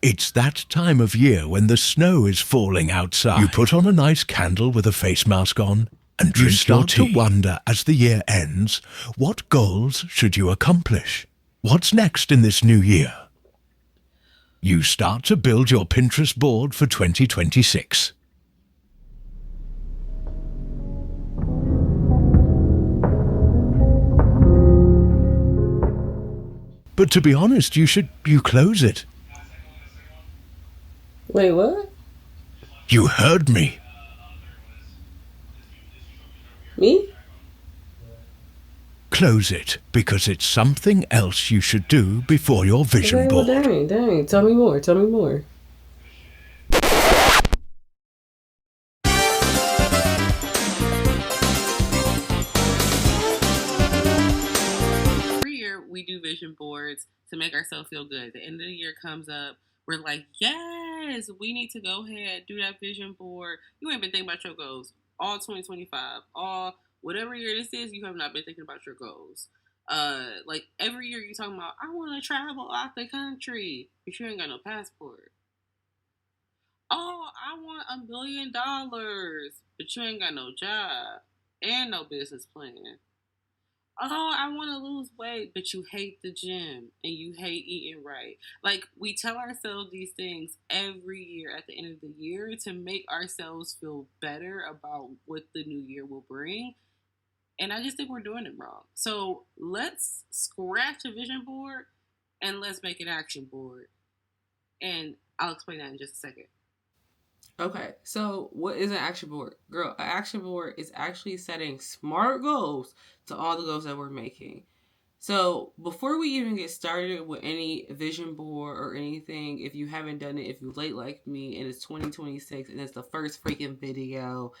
It's that time of year when the snow is falling outside. You put on a nice candle with a face mask on, and you start to wonder as the year ends, what goals should you accomplish? What's next in this new year? You start to build your Pinterest board for 2026. But to be honest, you close it. Wait, what? You heard me. Me? Close it, because it's something else you should do before your vision Okay, well, board. dang. Tell me more. Every year we do vision boards to make ourselves feel good. The end of the year comes up. We're like, yes, we need to go ahead, do that vision board. You ain't been thinking about your goals all 2025, all whatever year this is. You have not been thinking about your goals. Like every year you're talking about, I want to travel out the country, but you ain't got no passport. Oh, I want $1 million, but you ain't got no job and no business plan. Oh, I want to lose weight, but you hate the gym and you hate eating right. Like, we tell ourselves these things every year at the end of the year to make ourselves feel better about what the new year will bring. And I just think we're doing it wrong. So let's scratch a vision board and let's make an action board. And I'll explain that in just a second. Okay, so what is an action board? Girl, an action board is actually setting smart goals to all the goals that we're making. So before we even get started with any vision board or anything, if you haven't done it, if you're late like me and it's 2026 and it's the first freaking video,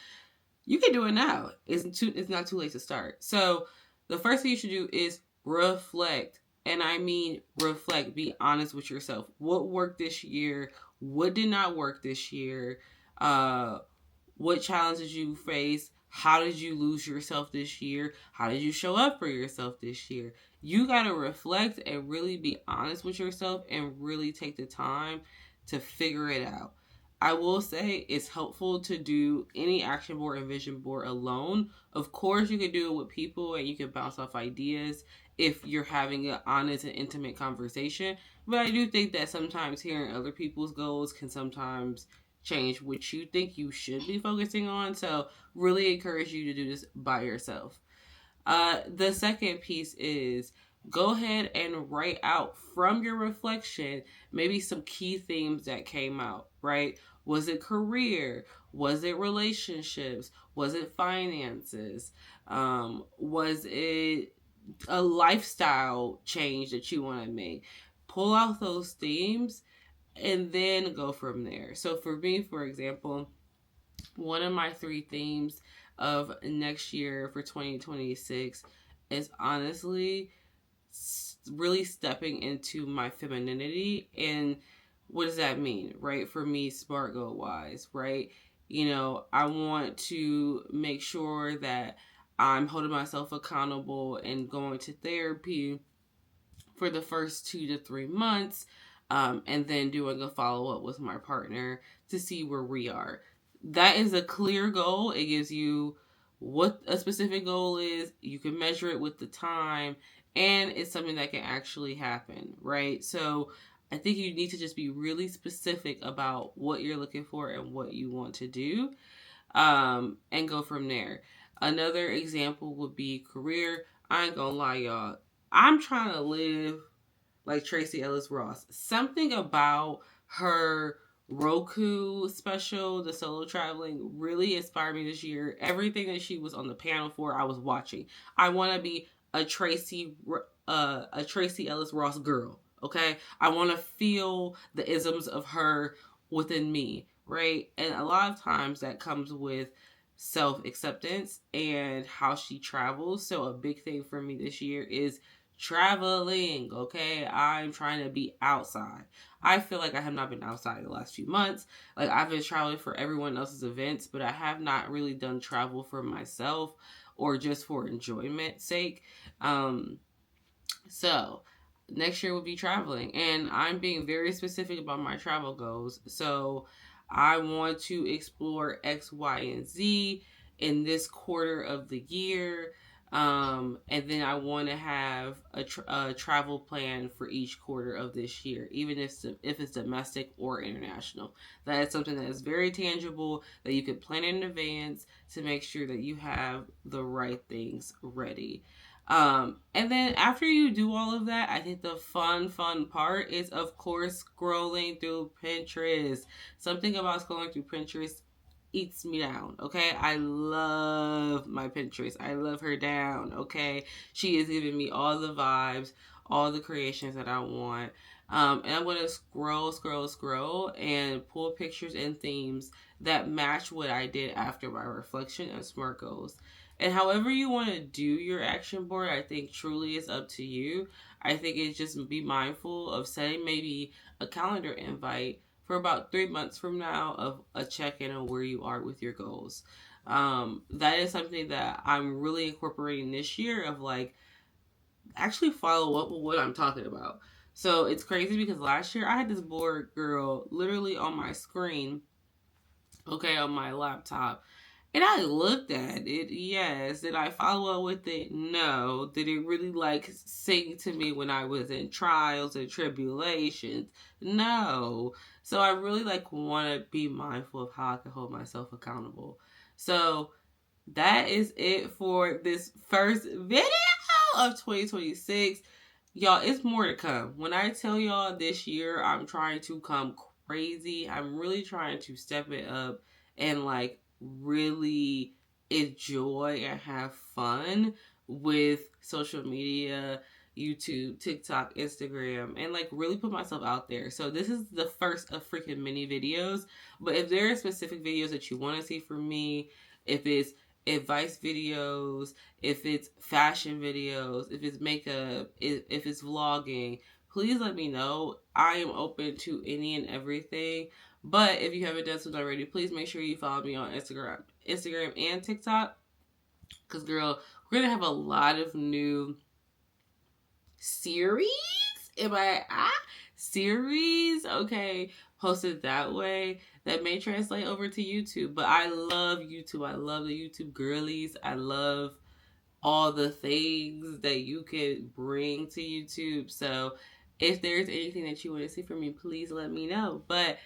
you can do it now. It's not too late to start. So the first thing you should do is reflect. And I mean reflect. Be honest with yourself. What worked this year? What did not work this year? What challenges you face? How did you lose yourself this year? How did you show up for yourself this year? You got to reflect and really be honest with yourself and really take the time to figure it out. I will say it's helpful to do any action board and vision board alone. Of course, you can do it with people and you can bounce off ideas if you're having an honest and intimate conversation. But I do think that sometimes hearing other people's goals can sometimes change what you think you should be focusing on. So, really encourage you to do this by yourself. The second piece is go ahead and write out from your reflection maybe some key themes that came out, right? Was it career? Was it relationships? Was it finances? Was it a lifestyle change that you want to make? Pull out those themes and then go from there. So for me, for example, one of my three themes of next year for 2026 is honestly really stepping into my femininity. And what does that mean, right? For me, smart goal wise, right? You know, I want to make sure that I'm holding myself accountable and going to therapy for the first 2 to 3 months, and then doing a follow up with my partner to see where we are. That is a clear goal. It gives you what a specific goal is. You can measure it with the time, and it's something that can actually happen, right? So I think you need to just be really specific about what you're looking for and what you want to do, and go from there. Another example would be career. I ain't gonna lie, y'all. I'm trying to live like Tracee Ellis Ross. Something about her Roku special, the solo traveling, really inspired me this year. Everything that she was on the panel for, I was watching. I want to be a Tracee Ellis Ross girl. Okay, I want to feel the isms of her within me, right? And a lot of times that comes with self acceptance and how she travels. So a big thing for me this year is traveling. Okay, I'm trying to be outside. I feel like I have not been outside the last few months. Like, I've been traveling for everyone else's events, but I have not really done travel for myself or just for enjoyment sake. So next year will be traveling, and I'm being very specific about my travel goals. So I want to explore X, Y, and Z in this quarter of the year. And then I want to have a travel plan for each quarter of this year, even if it's domestic or international. That is something that is very tangible that you can plan in advance to make sure that you have the right things ready. And then after you do all of that, I think the fun part is, of course, scrolling through Pinterest. Something about scrolling through Pinterest eats me down, okay? I love my Pinterest. I love her down, okay? She is giving me all the vibes, all the creations that I want. And I'm going to scroll, and pull pictures and themes that match what I did after my reflection and SMART goals. And however you want to do your action board, I think truly is up to you. I think it's just be mindful of setting maybe a calendar invite for about 3 months from now of a check-in on where you are with your goals. That is something that I'm really incorporating this year, of like actually follow up with what I'm talking about. So it's crazy because last year I had this board, girl, literally on my screen, okay, on my laptop. And I looked at it, yes. Did I follow up with it? No. Did it really like sing to me when I was in trials and tribulations? No. So I really like want to be mindful of how I can hold myself accountable. So that is it for this first video of 2026. Y'all, it's more to come. When I tell y'all this year I'm trying to come crazy, I'm really trying to step it up and like really enjoy and have fun with social media, YouTube, TikTok, Instagram, and like really put myself out there. So this is the first of freaking mini videos. But if there are specific videos that you want to see from me, if it's advice videos, if it's fashion videos, if it's makeup, if it's vlogging, please let me know. I am open to any and everything. But if you haven't done so already, please make sure you follow me on Instagram and TikTok. Because, girl, we're going to have a lot of new series. Series, okay, posted that way. That may translate over to YouTube. But I love YouTube. I love the YouTube girlies. I love all the things that you could bring to YouTube. So if there's anything that you want to see from me, please let me know. But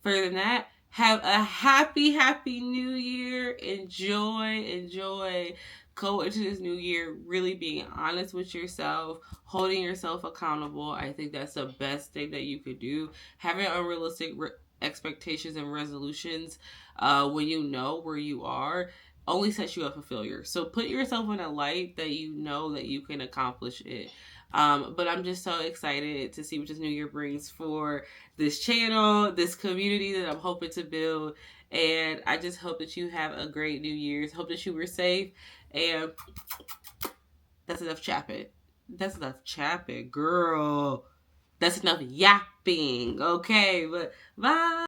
further than that, have a happy new year. Enjoy. Go into this new year really being honest with yourself, holding yourself accountable. I think that's the best thing that you could do. Having unrealistic expectations and resolutions when you know where you are only sets you up for failure. So put yourself in a light that you know that you can accomplish it. But I'm just so excited to see what this new year brings for this channel, this community that I'm hoping to build. And I just hope that you have a great New Year's. Hope that you were safe. And that's enough chapping. Girl. That's enough yapping. Okay, but bye.